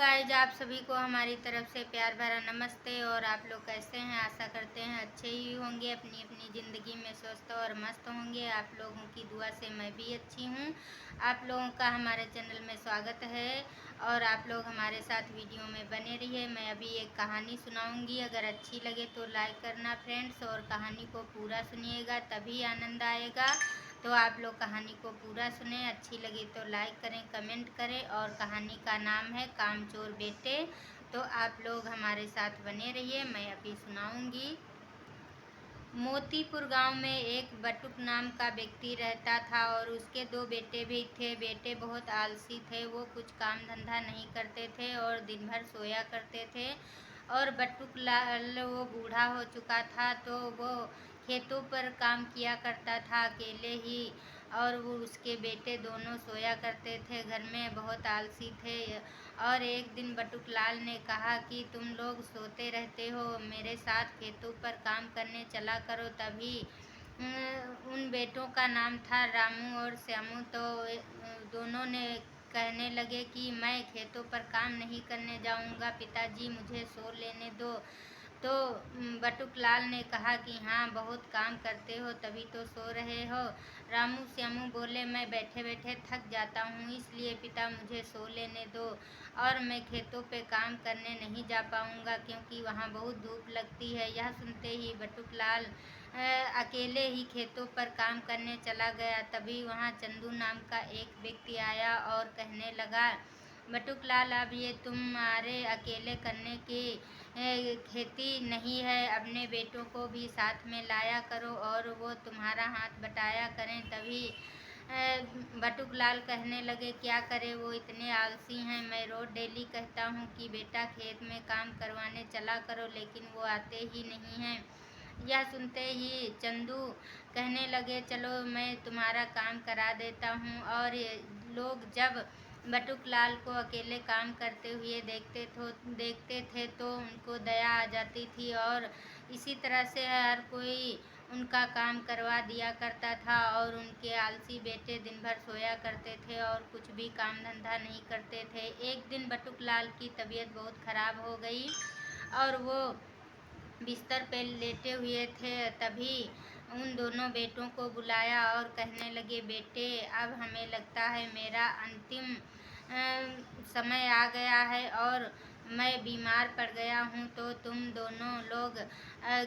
Guys, आप सभी को हमारी तरफ से प्यार भरा नमस्ते। और आप लोग कैसे हैं? आशा करते हैं अच्छे ही होंगे, अपनी अपनी ज़िंदगी में स्वस्थ और मस्त होंगे। आप लोगों की दुआ से मैं भी अच्छी हूँ। आप लोगों का हमारे चैनल में स्वागत है और आप लोग हमारे साथ वीडियो में बने रहिए। मैं अभी एक कहानी सुनाऊंगी, अगर अच्छी लगे तो लाइक करना फ्रेंड्स, और कहानी को पूरा सुनिएगा तभी आनंद आएगा। तो आप लोग कहानी को पूरा सुने, अच्छी लगी तो लाइक करें, कमेंट करें। और कहानी का नाम है कामचोर बेटे। तो आप लोग हमारे साथ बने रहिए, मैं अभी सुनाऊंगी। मोतीपुर गांव में एक बटुक नाम का व्यक्ति रहता था और उसके दो बेटे भी थे। बेटे बहुत आलसी थे, वो कुछ काम धंधा नहीं करते थे और दिन भर सोया करते थे। और बटुक लाल वो बूढ़ा हो चुका था, तो वो खेतों पर काम किया करता था अकेले ही। और वो उसके बेटे दोनों सोया करते थे, घर में बहुत आलसी थे। और एक दिन बटुक लाल ने कहा कि तुम लोग सोते रहते हो, मेरे साथ खेतों पर काम करने चला करो। तभी उन बेटों का नाम था रामू और श्यामू। तो दोनों ने कहने लगे कि मैं खेतों पर काम नहीं करने जाऊंगा, पिताजी मुझे सो लेने दो। तो बटुक लाल ने कहा कि हाँ, बहुत काम करते हो तभी तो सो रहे हो। रामू श्यामू बोले, मैं बैठे बैठे थक जाता हूँ, इसलिए पिता मुझे सो लेने दो। और मैं खेतों पे काम करने नहीं जा पाऊँगा क्योंकि वहाँ बहुत धूप लगती है। यह सुनते ही बटुक लाल अकेले ही खेतों पर काम करने चला गया। तभी वहाँ चंदू नाम का एक व्यक्ति आया और कहने लगा, बटुक लाल, अब ये तुम्हारे अकेले करने की खेती नहीं है, अपने बेटों को भी साथ में लाया करो और वो तुम्हारा हाथ बटाया करें। तभी बटुक लाल कहने लगे, क्या करे, वो इतने आलसी हैं। मैं रोज डेली कहता हूँ कि बेटा खेत में काम करवाने चला करो, लेकिन वो आते ही नहीं हैं। यह सुनते ही चंदू कहने लगे, चलो मैं तुम्हारा काम करा देता हूँ। और लोग जब बटुक लाल को अकेले काम करते हुए देखते थे तो उनको दया आ जाती थी, और इसी तरह से हर कोई उनका काम करवा दिया करता था। और उनके आलसी बेटे दिन भर सोया करते थे और कुछ भी काम धंधा नहीं करते थे। एक दिन बटुक लाल की तबीयत बहुत खराब हो गई और वो बिस्तर पर लेटे हुए थे। तभी उन दोनों बेटों को बुलाया और कहने लगे, बेटे, अब हमें लगता है मेरा अंतिम समय आ गया है और मैं बीमार पड़ गया हूँ। तो तुम दोनों लोग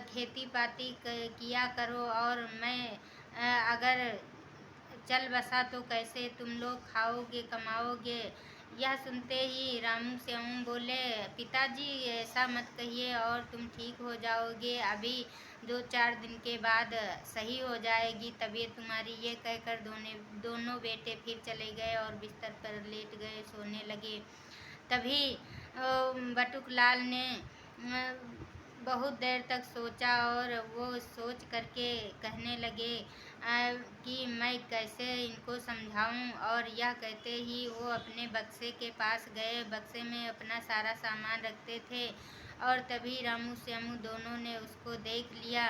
खेती पाती किया करो, और मैं अगर चल बसा तो कैसे तुम लोग खाओगे कमाओगे। यह सुनते ही रामू श्यामू बोले, पिताजी ऐसा मत कहिए और तुम ठीक हो जाओगे, अभी 2-4 दिन के बाद सही हो जाएगी तबीयत तुम्हारी। ये कहकर दोनों बेटे फिर चले गए और बिस्तर पर लेट गए, सोने लगे। तभी बटुक लाल ने बहुत देर तक सोचा और वो सोच करके कहने लगे कि मैं कैसे इनको समझाऊं। और यह कहते ही वो अपने बक्से के पास गए, बक्से में अपना सारा सामान रखते थे। और तभी रामू श्यामू दोनों ने उसको देख लिया,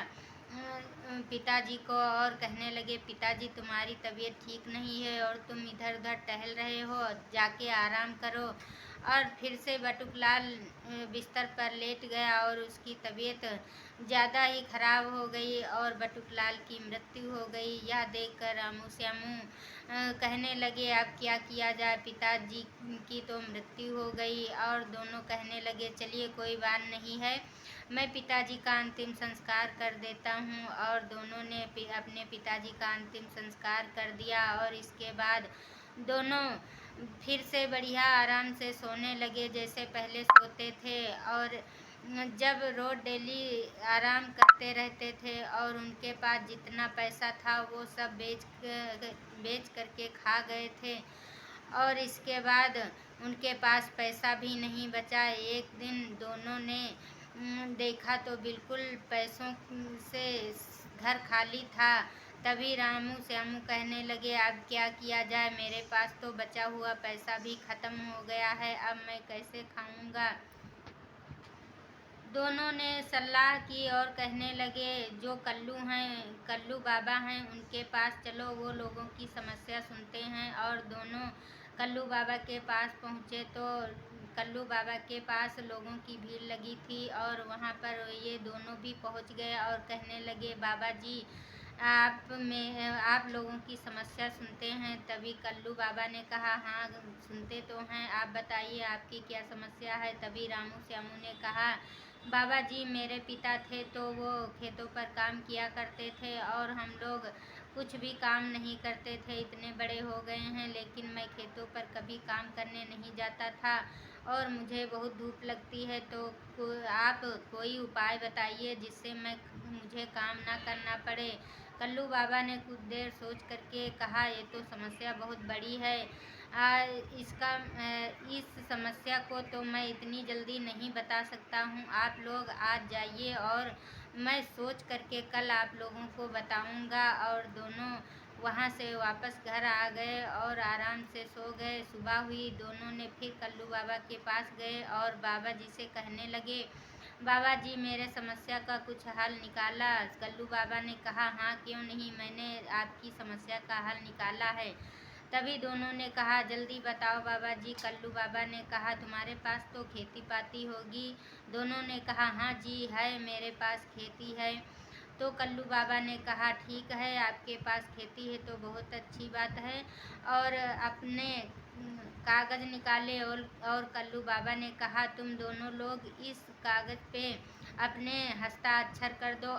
पिताजी को, और कहने लगे, पिताजी तुम्हारी तबीयत ठीक नहीं है और तुम इधर उधर टहल रहे हो, जाके आराम करो। और फिर से बटुक लाल बिस्तर पर लेट गया और उसकी तबीयत ज़्यादा ही खराब हो गई और बटुक लाल की मृत्यु हो गई। यह देखकर रामू श्यामू कहने लगे, अब क्या किया जाए, पिताजी की तो मृत्यु हो गई। और दोनों कहने लगे, चलिए कोई बात नहीं है, मैं पिताजी का अंतिम संस्कार कर देता हूँ। और दोनों ने अपने पिताजी का अंतिम संस्कार कर दिया और इसके बाद दोनों फिर से बढ़िया आराम से सोने लगे जैसे पहले सोते थे। और जब रोज डेली आराम करते रहते थे और उनके पास जितना पैसा था वो सब बेच करके खा गए थे। और इसके बाद उनके पास पैसा भी नहीं बचा। एक दिन दोनों ने देखा तो बिल्कुल पैसों से घर खाली था। तभी रामू श्यामू कहने लगे, अब क्या किया जाए, मेरे पास तो बचा हुआ पैसा भी खत्म हो गया है, अब मैं कैसे खाऊंगा। दोनों ने सलाह की और कहने लगे, जो कल्लू बाबा हैं उनके पास चलो, वो लोगों की समस्या सुनते हैं। और दोनों कल्लू बाबा के पास पहुँचे तो कल्लू बाबा के पास लोगों की भीड़ लगी थी और वहाँ पर ये दोनों भी पहुँच गए और कहने लगे, बाबा जी आप लोगों की समस्या सुनते हैं। तभी कल्लू बाबा ने कहा, हाँ सुनते तो हैं, आप बताइए आपकी क्या समस्या है। तभी रामू श्यामू ने कहा, बाबा जी मेरे पिता थे तो वो खेतों पर काम किया करते थे और हम लोग कुछ भी काम नहीं करते थे। इतने बड़े हो गए हैं लेकिन मैं खेतों पर कभी काम करने नहीं जाता था और मुझे बहुत धूप लगती है। तो आप कोई उपाय बताइए जिससे मुझे काम ना करना पड़े। कल्लू बाबा ने कुछ देर सोच करके कहा, ये तो समस्या बहुत बड़ी है। आ, इस समस्या को तो मैं इतनी जल्दी नहीं बता सकता हूँ। आप लोग आज जाइए और मैं सोच करके कल आप लोगों को बताऊँगा। और दोनों वहाँ से वापस घर आ गए और आराम से सो गए। सुबह हुई, दोनों ने फिर कल्लू बाबा के पास गए और बाबा जी से कहने लगे, बाबा जी मेरे समस्या का कुछ हल निकाला। कल्लू बाबा ने कहा, हाँ क्यों नहीं, मैंने आपकी समस्या का हल निकाला है। तभी दोनों ने कहा, जल्दी बताओ बाबा जी। कल्लू बाबा ने कहा, तुम्हारे पास तो खेती पाती होगी। दोनों ने कहा, हाँ जी है, मेरे पास खेती है। तो कल्लू बाबा ने कहा, ठीक है आपके पास खेती है तो बहुत अच्छी बात है। और अपने कागज़ निकाले और कल्लू बाबा ने कहा, तुम दोनों लोग इस कागज़ पे अपने हस्ताक्षर कर दो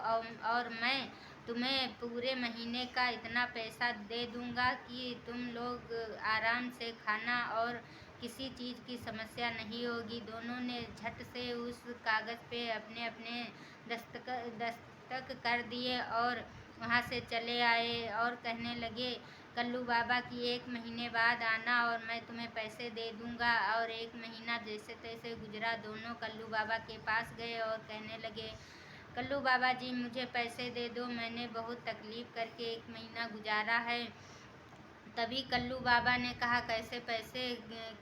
और मैं तुम्हें पूरे महीने का इतना पैसा दे दूंगा कि तुम लोग आराम से खाना और किसी चीज़ की समस्या नहीं होगी। दोनों ने झट से उस कागज़ पे अपने अपने दस्तक कर दिए और वहाँ से चले आए और कहने लगे, कल्लू बाबा की 1 महीने बाद आना और मैं तुम्हें पैसे दे दूंगा। और 1 महीना जैसे तैसे गुजरा। दोनों कल्लू बाबा के पास गए और कहने लगे, कल्लू बाबा जी मुझे पैसे दे दो, मैंने बहुत तकलीफ़ करके 1 महीना गुजारा है। तभी कल्लू बाबा ने कहा, कैसे पैसे,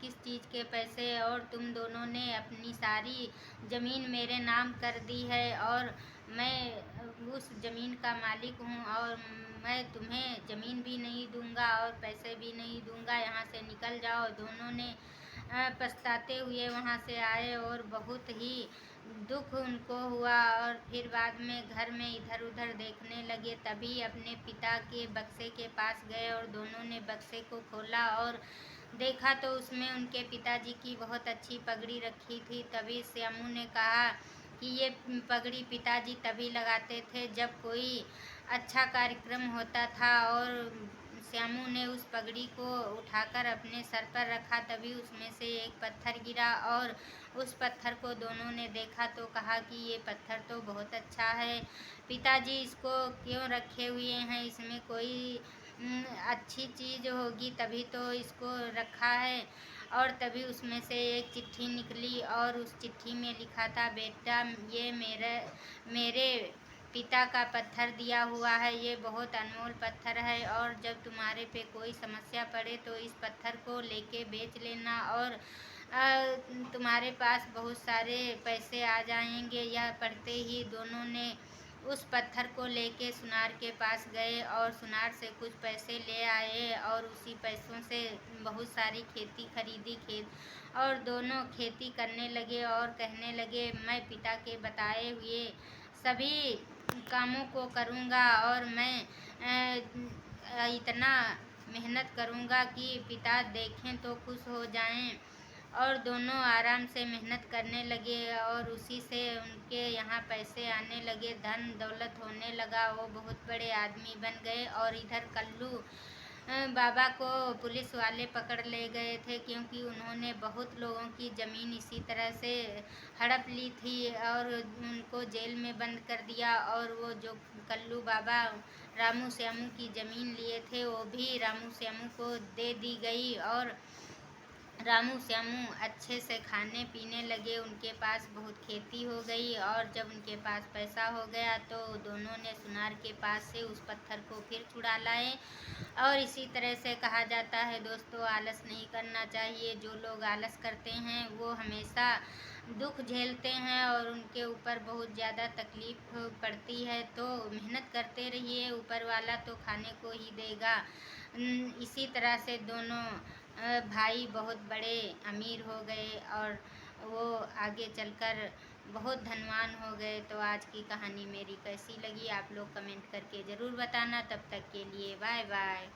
किस चीज़ के पैसे। और तुम दोनों ने अपनी सारी ज़मीन मेरे नाम कर दी है और मैं उस ज़मीन का मालिक हूँ और मैं तुम्हें ज़मीन भी नहीं दूंगा और पैसे भी नहीं दूंगा, यहाँ से निकल जाओ। दोनों ने पछताते हुए वहाँ से आए और बहुत ही दुख उनको हुआ और फिर बाद में घर में इधर उधर देखने लगे। तभी अपने पिता के बक्से के पास गए और दोनों ने बक्से को खोला और देखा तो उसमें उनके पिताजी की बहुत अच्छी पगड़ी रखी थी। तभी श्यामू ने कहा कि ये पगड़ी पिताजी तभी लगाते थे जब कोई अच्छा कार्यक्रम होता था। और श्यामू ने उस पगड़ी को उठाकर अपने सर पर रखा। तभी उसमें से एक पत्थर गिरा और उस पत्थर को दोनों ने देखा तो कहा कि ये पत्थर तो बहुत अच्छा है, पिताजी इसको क्यों रखे हुए हैं, इसमें कोई अच्छी चीज़ होगी तभी तो इसको रखा है। और तभी उसमें से एक चिट्ठी निकली और उस चिट्ठी में लिखा था, बेटा ये मेरे पिता का पत्थर दिया हुआ है, ये बहुत अनमोल पत्थर है और जब तुम्हारे पे कोई समस्या पड़े तो इस पत्थर को लेके बेच लेना और तुम्हारे पास बहुत सारे पैसे आ जाएंगे। यह पढ़ते ही दोनों ने उस पत्थर को लेके सुनार के पास गए और सुनार से कुछ पैसे ले आए और उसी पैसों से बहुत सारी खेती खरीदी और दोनों खेती करने लगे और कहने लगे, मैं पिता के बताए हुए सभी कामों को करूँगा और मैं इतना मेहनत करूँगा कि पिता देखें तो खुश हो जाएं। और दोनों आराम से मेहनत करने लगे और उसी से उनके यहाँ पैसे आने लगे, धन दौलत होने लगा। वो बहुत बड़े आदमी बन गए। और इधर कल्लू बाबा को पुलिस वाले पकड़ ले गए थे क्योंकि उन्होंने बहुत लोगों की ज़मीन इसी तरह से हड़प ली थी और उनको जेल में बंद कर दिया। और वो जो कल्लू बाबा रामू श्यामू की ज़मीन लिए थे वो भी रामू श्यामू को दे दी गई और रामू श्यामू अच्छे से खाने पीने लगे। उनके पास बहुत खेती हो गई और जब उनके पास पैसा हो गया तो दोनों ने सुनार के पास से उस पत्थर को फिर छुड़ा लाए। और इसी तरह से कहा जाता है दोस्तों, आलस नहीं करना चाहिए। जो लोग आलस करते हैं वो हमेशा दुख झेलते हैं और उनके ऊपर बहुत ज़्यादा तकलीफ़ पड़ती है। तो मेहनत करते रहिए, ऊपर वाला तो खाने को ही देगा। इसी तरह से दोनों भाई बहुत बड़े अमीर हो गए और वो आगे चलकर बहुत धनवान हो गए। तो आज की कहानी मेरी कैसी लगी आप लोग कमेंट करके ज़रूर बताना। तब तक के लिए बाय बाय।